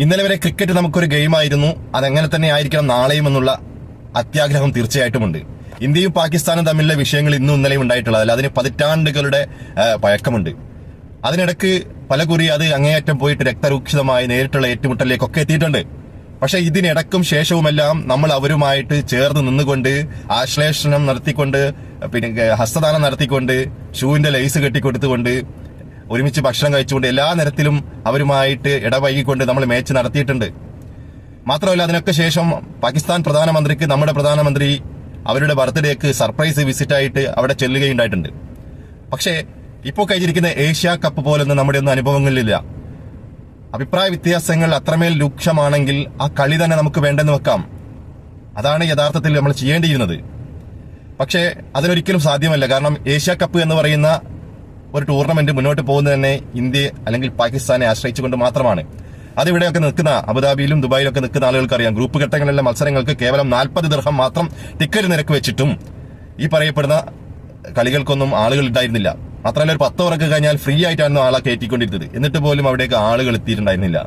ഇന്നലെ വരെ ക്രിക്കറ്റ് നമുക്കൊരു ഗെയിമായിരുന്നു, അതെങ്ങനെ തന്നെ ആയിരിക്കണം നാളെയും എന്നുള്ള അത്യാഗ്രഹം തീർച്ചയായിട്ടുമുണ്ട്. ഇന്ത്യയും പാകിസ്ഥാനും തമ്മിലുള്ള വിഷയങ്ങൾ ഇന്നും ഇന്നലെയും ഉണ്ടായിട്ടുള്ളതല്ല, അതിന് പതിറ്റാണ്ടുകളുടെ പഴക്കമുണ്ട്. അതിനിടയ്ക്ക് പലകുറി അത് അങ്ങേയറ്റം പോയിട്ട് രക്തരൂക്ഷിതമായി നേരിട്ടുള്ള ഏറ്റുമുട്ടലിലേക്കൊക്കെ എത്തിയിട്ടുണ്ട്. പക്ഷെ ഇതിനിടക്കും ശേഷവുമെല്ലാം നമ്മൾ അവരുമായിട്ട് ചേർന്ന് നിന്നുകൊണ്ട് ആശ്ലേഷണം നടത്തിക്കൊണ്ട്, പിന്നെ ഹസ്തദാനം നടത്തിക്കൊണ്ട്, ഷൂവിന്റെ ലൈസ് കെട്ടിക്കൊടുത്തുകൊണ്ട്, ഒരുമിച്ച് ഭക്ഷണം കഴിച്ചുകൊണ്ട്, എല്ലാ തരത്തിലും അവരുമായിട്ട് ഇടപഴകിക്കൊണ്ട് നമ്മൾ മാച്ച് നടത്തിയിട്ടുണ്ട്. മാത്രമല്ല അതിനൊക്കെ ശേഷം പാകിസ്ഥാൻ പ്രധാനമന്ത്രിക്ക് നമ്മുടെ പ്രധാനമന്ത്രി അവരുടെ ബർത്ത്ഡേക്ക് സർപ്രൈസ് വിസിറ്റായിട്ട് അവിടെ ചെല്ലുകയുണ്ടായിട്ടുണ്ട്. പക്ഷേ ഇപ്പോൾ കഴിഞ്ഞിരിക്കുന്ന ഏഷ്യ കപ്പ് പോലൊന്നും നമ്മുടെ ഒന്നും അനുഭവങ്ങളിലില്ല. അഭിപ്രായ വ്യത്യാസങ്ങൾ അത്രമേൽ രൂക്ഷമാണെങ്കിൽ ആ കളി തന്നെ നമുക്ക് വേണ്ടെന്ന് വെക്കാം. അതാണ് യഥാർത്ഥത്തിൽ നമ്മൾ ചെയ്യേണ്ടിയിരുന്നത്. പക്ഷേ അതിനൊരിക്കലും സാധ്യമല്ല. കാരണം ഏഷ്യ കപ്പ് എന്ന് പറയുന്ന ഒരു ടൂർണമെന്റ് മുന്നോട്ട് പോകുന്നത് തന്നെ ഇന്ത്യ അല്ലെങ്കിൽ പാകിസ്ഥാനെ ആശ്രയിച്ചുകൊണ്ട് മാത്രമാണ്. അതിവിടെയൊക്കെ നിൽക്കുന്ന അബുദാബിയിലും ദുബായിലൊക്കെ നിൽക്കുന്ന ആളുകൾക്ക് അറിയാം, ഗ്രൂപ്പ് ഘട്ടങ്ങളിലെ മത്സരങ്ങൾക്ക് കേവലം 40 ദിർഹം മാത്രം ടിക്കറ്റ് നിരക്ക് വെച്ചിട്ടും ഈ പറയപ്പെടുന്ന കളികൾക്കൊന്നും ആളുകൾ ഉണ്ടായിരുന്നില്ല. മാത്രമല്ല ഒരു 10 ഓവറൊക്കെ കഴിഞ്ഞാൽ ഫ്രീ ആയിട്ടായിരുന്നു ആളെ കയറ്റിക്കൊണ്ടിരുന്നത്. എന്നിട്ട് പോലും അവിടേക്ക് ആളുകൾ എത്തിയിട്ടുണ്ടായിരുന്നില്ല.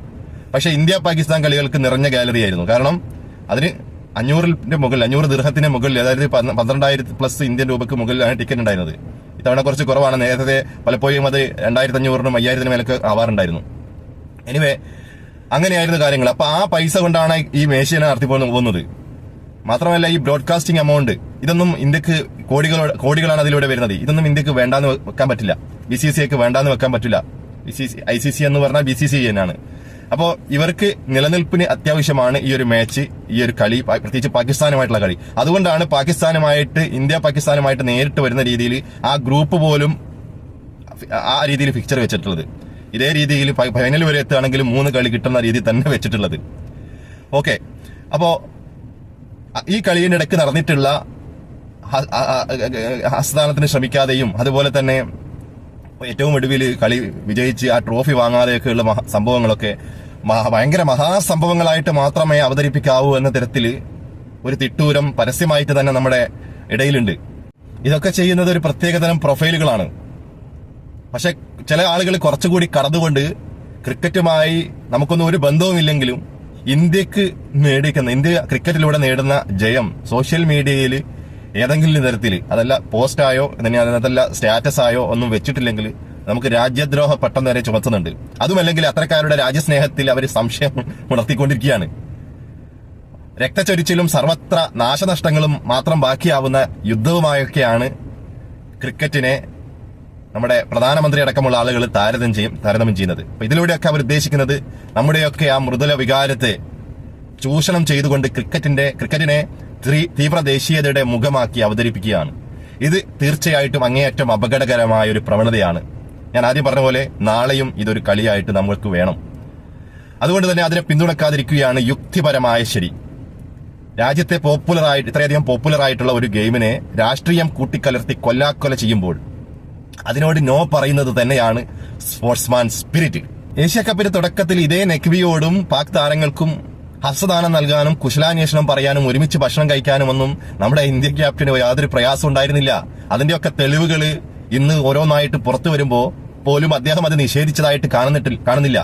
പക്ഷെ ഇന്ത്യ പാകിസ്ഥാൻ കളികൾക്ക് നിറഞ്ഞ ഗാലറി ആയിരുന്നു. കാരണം അതിന് 500 ദിർഹത്തിന് മുകളിൽ, അതായത് 12,000+ ഇന്ത്യൻ രൂപയ്ക്ക് മുകളിലാണ് ടിക്കറ്റ് ഉണ്ടായിരുന്നത്. ഇത്തവണ കുറച്ച് കുറവാണ്. നേരത്തെ പലപ്പോഴും അത് 2,500-നും 5,000-നും മേലൊക്കെ ആവാറുണ്ടായിരുന്നു. എനിവേ അങ്ങനെയായിരുന്നു കാര്യങ്ങൾ. അപ്പൊ ആ പൈസ കൊണ്ടാണ് ഈ മേശയെ നടത്തി പോകുന്നത്. മാത്രമല്ല ഈ ബ്രോഡ്കാസ്റ്റിംഗ് എമൗണ്ട്, ഇതൊന്നും ഇന്ത്യക്ക് കോടികളാണ് അതിലൂടെ വരുന്നത്. ഇതൊന്നും ഇന്ത്യക്ക് വേണ്ടാന്ന് വെക്കാൻ പറ്റില്ല, BCCIക്ക് വേണ്ടാന്ന് വെക്കാൻ പറ്റില്ല. ICC എന്ന് പറഞ്ഞാൽ BCCI തന്നെയാണ്. അപ്പോ ഇവർക്ക് നിലനിൽപ്പിന് അത്യാവശ്യമാണ് ഈ ഒരു മാച്ച്, ഈ ഒരു കളി, പ്രത്യേകിച്ച് പാകിസ്ഥാനുമായിട്ടുള്ള കളി. അതുകൊണ്ടാണ് ഇന്ത്യ പാകിസ്ഥാനുമായിട്ട് നേരിട്ട് വരുന്ന രീതിയിൽ ആ ഗ്രൂപ്പ് പോലും ആ രീതിയിൽ ഫിക്ചർ വെച്ചിട്ടുള്ളത്. ഇതേ രീതിയിൽ ഫൈനൽ വരെ എത്തുകയാണെങ്കിലും 3 കളി കിട്ടുന്ന രീതി തന്നെ വെച്ചിട്ടുള്ളത്. ഓക്കെ, അപ്പോ ഈ കളിയുടെ ഇടയ്ക്ക് നടന്നിട്ടുള്ള ഹസ്തദാനത്തിന് ശ്രമിക്കാതെയും അതുപോലെ തന്നെ ഏറ്റവും ഒടുവിൽ കളി വിജയിച്ച് ആ ട്രോഫി വാങ്ങാതെയൊക്കെയുള്ള സംഭവങ്ങളൊക്കെ ഭയങ്കര മഹാസംഭവങ്ങളായിട്ട് മാത്രമേ അവതരിപ്പിക്കാവൂ എന്ന തരത്തിൽ ഒരു തിട്ടൂരം പരസ്യമായിട്ട് തന്നെ നമ്മുടെ ഇടയിലുണ്ട്. ഇതൊക്കെ ചെയ്യുന്നത് ഒരു പ്രത്യേകതരം പ്രൊഫൈലുകളാണ്. പക്ഷെ ചില ആളുകൾ കുറച്ചുകൂടി കടന്നുകൊണ്ട് ക്രിക്കറ്റുമായി നമുക്കൊന്നും ഒരു ബന്ധവുമില്ലെങ്കിലും ഇന്ത്യ ക്രിക്കറ്റിലൂടെ നേടുന്ന ജയം സോഷ്യൽ മീഡിയയിൽ ഏതെങ്കിലും തരത്തിൽ, അതല്ല പോസ്റ്റായോ അതല്ല സ്റ്റാറ്റസ് ആയോ ഒന്നും വെച്ചിട്ടില്ലെങ്കിൽ നമുക്ക് രാജ്യദ്രോഹ പട്ടം വരെ ചുമത്തുന്നുണ്ട്. അതുമല്ലെങ്കിൽ അത്തരക്കാരുടെ രാജ്യസ്നേഹത്തിൽ അവർ സംശയം ഉണർത്തിക്കൊണ്ടിരിക്കുകയാണ്. രക്തച്ചൊരിച്ചിലും സർവത്ര നാശനഷ്ടങ്ങളും മാത്രം ബാക്കിയാവുന്ന യുദ്ധവുമായൊക്കെയാണ് ക്രിക്കറ്റിനെ നമ്മുടെ പ്രധാനമന്ത്രി അടക്കമുള്ള ആളുകൾ താരതമ്യം ചെയ്യുന്നത്. അപ്പൊ ഇതിലൂടെയൊക്കെ അവർ ഉദ്ദേശിക്കുന്നത് നമ്മുടെയൊക്കെ ആ മൃദുല വികാരത്തെ ചൂഷണം ചെയ്തുകൊണ്ട് ക്രിക്കറ്റിനെ തീവ്ര ദേശീയതയുടെ മുഖമാക്കി അവതരിപ്പിക്കുകയാണ്. ഇത് തീർച്ചയായിട്ടും അങ്ങേയറ്റം അപകടകരമായ ഒരു പ്രവണതയാണ്. ഞാൻ ആദ്യം പറഞ്ഞ പോലെ നാളെയും ഇതൊരു കളിയായിട്ട് നമ്മൾക്ക് വേണം. അതുകൊണ്ട് തന്നെ അതിനെ പിന്തുണക്കാതിരിക്കുകയാണ് യുക്തിപരമായ ശരി. രാജ്യത്തെ ഇത്രയധികം പോപ്പുലറായിട്ടുള്ള ഒരു ഗെയിമിനെ രാഷ്ട്രീയം കൂട്ടിക്കലർത്തി കൊല്ലാക്കൊല ചെയ്യുമ്പോൾ അതിനോട് നോ പറയുന്നത് തന്നെയാണ് സ്പോർട്സ്മാൻ സ്പിരിറ്റ്. ഏഷ്യ കപ്പിന്റെ തുടക്കത്തിൽ ഇതേ നെക്വിയോടും പാക് താരങ്ങൾക്കും ഹസ്തദാനം നൽകാനും കുശലാന്വേഷണം പറയാനും ഒരുമിച്ച് ഭക്ഷണം കഴിക്കാനുമൊന്നും നമ്മുടെ ഇന്ത്യൻ ക്യാപ്റ്റന് യാതൊരു പ്രയാസം ഉണ്ടായിരുന്നില്ല. അതിന്റെയൊക്കെ തെളിവുകൾ ഇന്ന് ഓരോന്നായിട്ട് പുറത്തു വരുമ്പോ പോലും അദ്ദേഹം അത് നിഷേധിച്ചതായിട്ട് കാണുന്നില്ല.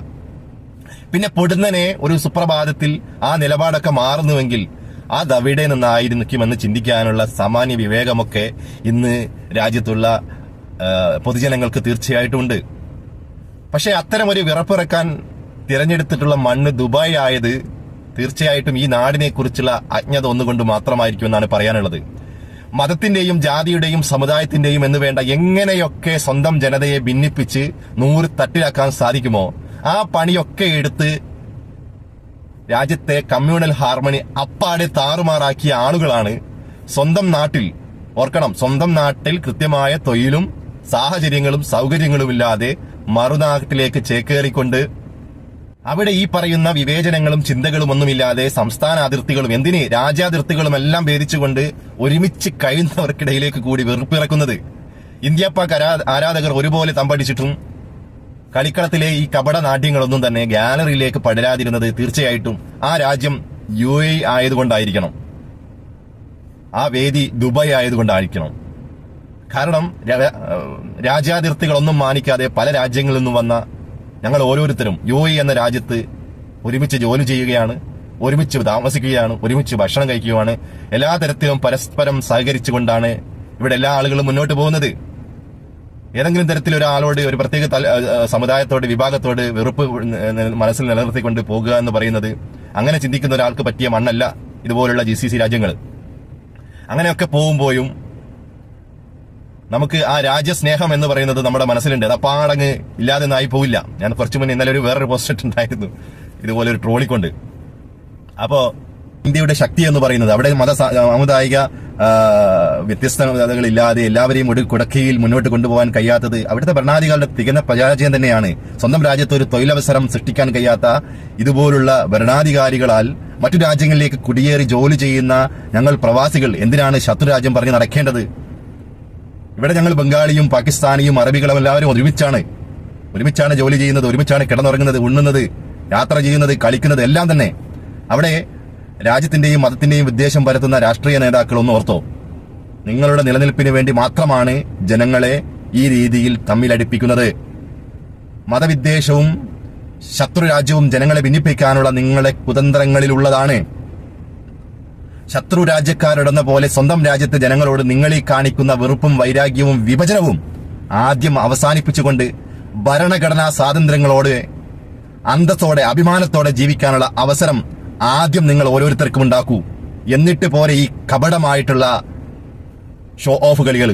പിന്നെ പൊടുന്നനെ ഒരു സുപ്രഭാതത്തിൽ ആ നിലപാടൊക്കെ മാറുന്നുവെങ്കിൽ അത് അവിടെ നിന്നായിരിക്കുമെന്ന് ചിന്തിക്കാനുള്ള സാമാന്യ വിവേകമൊക്കെ ഇന്ന് രാജ്യത്തുള്ള പൊതുജനങ്ങൾക്ക് തീർച്ചയായിട്ടും ഉണ്ട്. പക്ഷെ അത്തരം ഒരു വിറപ്പിറക്കാൻ തിരഞ്ഞെടുത്തിട്ടുള്ള മണ്ണ് ദുബായ് ആയത് തീർച്ചയായിട്ടും ഈ നാടിനെ കുറിച്ചുള്ള അജ്ഞത ഒന്നുകൊണ്ട് മാത്രമായിരിക്കുമെന്നാണ് പറയാനുള്ളത്. മതത്തിന്റെയും ജാതിയുടെയും സമുദായത്തിന്റെയും എന്ന് വേണ്ട എങ്ങനെയൊക്കെ സ്വന്തം ജനതയെ ഭിന്നിപ്പിച്ച് 100 തട്ടിലാക്കാൻ സാധിക്കുമോ ആ പണിയൊക്കെ എടുത്ത് രാജ്യത്തെ കമ്മ്യൂണൽ ഹാർമണി അപ്പാടെ താറുമാറാക്കിയ ആളുകളാണ് സ്വന്തം നാട്ടിൽ കൃത്യമായ തൊഴിലും സാഹചര്യങ്ങളും സൗകര്യങ്ങളുമില്ലാതെ മറുനാട്ടിലേക്ക് ചേക്കേറിക്കൊണ്ട് അവിടെ ഈ പറയുന്ന വിവേചനങ്ങളും ചിന്തകളും ഒന്നുമില്ലാതെ സംസ്ഥാന അതിർത്തികളും രാജ്യാതിർത്തികളും എല്ലാം ഭേദിച്ചുകൊണ്ട് ഒരുമിച്ച് കഴിയുന്നവർക്കിടയിലേക്ക് കൂടി വെറുപ്പിറക്കുന്നത്. ഇന്ത്യ പാക് ആരാധകർ ഒരുപോലെ തമ്പടിച്ചിട്ടും കളിക്കളത്തിലെ ഈ കപട നാട്യങ്ങളൊന്നും തന്നെ ഗാലറിയിലേക്ക് പടരാതിരുന്നത് തീർച്ചയായിട്ടും ആ രാജ്യം UAE ആയതുകൊണ്ടായിരിക്കണം, ആ വേദി ദുബായ് ആയതുകൊണ്ടായിരിക്കണം. കാരണം രാജ്യാതിർത്തികളൊന്നും മാനിക്കാതെ പല രാജ്യങ്ങളിൽ നിന്നും വന്ന ഞങ്ങൾ ഓരോരുത്തരും UAE എന്ന രാജ്യത്ത് ഒരുമിച്ച് ജോലി ചെയ്യുകയാണ്, ഒരുമിച്ച് താമസിക്കുകയാണ്, ഒരുമിച്ച് ഭക്ഷണം കഴിക്കുകയാണ്. എല്ലാ തരത്തിലും പരസ്പരം സഹകരിച്ചുകൊണ്ടാണ് ഇവിടെ എല്ലാ ആളുകളും മുന്നോട്ട് പോകുന്നത്. ഏതെങ്കിലും തരത്തിൽ ഒരാളോട്, ഒരു പ്രത്യേക സമുദായത്തോട്, വിഭാഗത്തോട് വെറുപ്പ് മനസ്സിൽ നിലനിർത്തിക്കൊണ്ട് പോകുക എന്ന് പറയുന്നത്, അങ്ങനെ ചിന്തിക്കുന്ന ഒരാൾക്ക് പറ്റിയ മണ്ണല്ല ഇതുപോലുള്ള GCC രാജ്യങ്ങൾ. അങ്ങനെയൊക്കെ പോകുമ്പോഴും നമുക്ക് ആ രാജ്യസ്നേഹം എന്ന് പറയുന്നത് നമ്മുടെ മനസ്സിലുണ്ട്. അത് അപ്പാടങ്ങ് ഇല്ലാതെ ഒന്നും ആയി പോവില്ല. ഞാൻ കുറച്ചു മുന്നേ ഇന്നലെ വേറൊരു പോസ്റ്റ് ഇട്ടുണ്ടായിരുന്നു ഇതുപോലെ ഒരു ട്രോളിക്കൊണ്ട്. അപ്പോ ഇന്ത്യയുടെ ശക്തി എന്ന് പറയുന്നത് അവിടെ സാമുദായിക വ്യത്യസ്തതകളില്ലാതെ എല്ലാവരെയും ഒരു കുടക്കീഴിൽ മുന്നോട്ട് കൊണ്ടുപോകാൻ കഴിയാത്തത് അവിടുത്തെ ഭരണാധികാരികളുടെ തികഞ്ഞ പരാജയം തന്നെയാണ്. സ്വന്തം രാജ്യത്ത് ഒരു തൊഴിലവസരം സൃഷ്ടിക്കാൻ കഴിയാത്ത ഇതുപോലുള്ള ഭരണാധികാരികളാൽ മറ്റു രാജ്യങ്ങളിലേക്ക് കുടിയേറി ജോലി ചെയ്യുന്ന ഞങ്ങൾ പ്രവാസികൾ എന്തിനാണ് ശത്രുരാജ്യം പറഞ്ഞ് നടക്കേണ്ടത്? ഇവിടെ ഞങ്ങൾ ബംഗാളിയും പാകിസ്ഥാനിയും അറബികളും എല്ലാവരും ഒരുമിച്ചാണ് ജോലി ചെയ്യുന്നത്, ഒരുമിച്ചാണ് കിടന്നുറങ്ങുന്നത്, ഉണ്ണുന്നത്, യാത്ര ചെയ്യുന്നത്, കളിക്കുന്നത്, എല്ലാം തന്നെ. അവിടെ രാജ്യത്തിന്റെയും മതത്തിന്റെയും വിദ്വേഷം പരത്തുന്ന രാഷ്ട്രീയ നേതാക്കൾ ഒന്ന് ഓർത്തോ, നിങ്ങളുടെ നിലനിൽപ്പിന് വേണ്ടി മാത്രമാണ് ജനങ്ങളെ ഈ രീതിയിൽ തമ്മിലടിപ്പിക്കുന്നത്. മതവിദ്വേഷവും ശത്രുരാജ്യവും ജനങ്ങളെ ഭിന്നിപ്പിക്കാനുള്ള നിങ്ങളുടെ കുതന്ത്രങ്ങളിലുള്ളതാണ്. ശത്രു രാജ്യക്കാരെന്ന പോലെ സ്വന്തം രാജ്യത്തെ ജനങ്ങളോട് നിങ്ങളീ കാണിക്കുന്ന വെറുപ്പും വൈരാഗ്യവും വിഭജനവും ആദ്യം അവസാനിപ്പിച്ചുകൊണ്ട് ഭരണഘടനാ സ്വാതന്ത്ര്യങ്ങളോട് അന്തസ്സോടെ അഭിമാനത്തോടെ ജീവിക്കാനുള്ള അവസരം ആദ്യം നിങ്ങൾ ഓരോരുത്തർക്കും ഉണ്ടാക്കൂ. എന്നിട്ട് പോരെ ഈ കപടമായിട്ടുള്ള ഷോ ഓഫ് കളികൾ.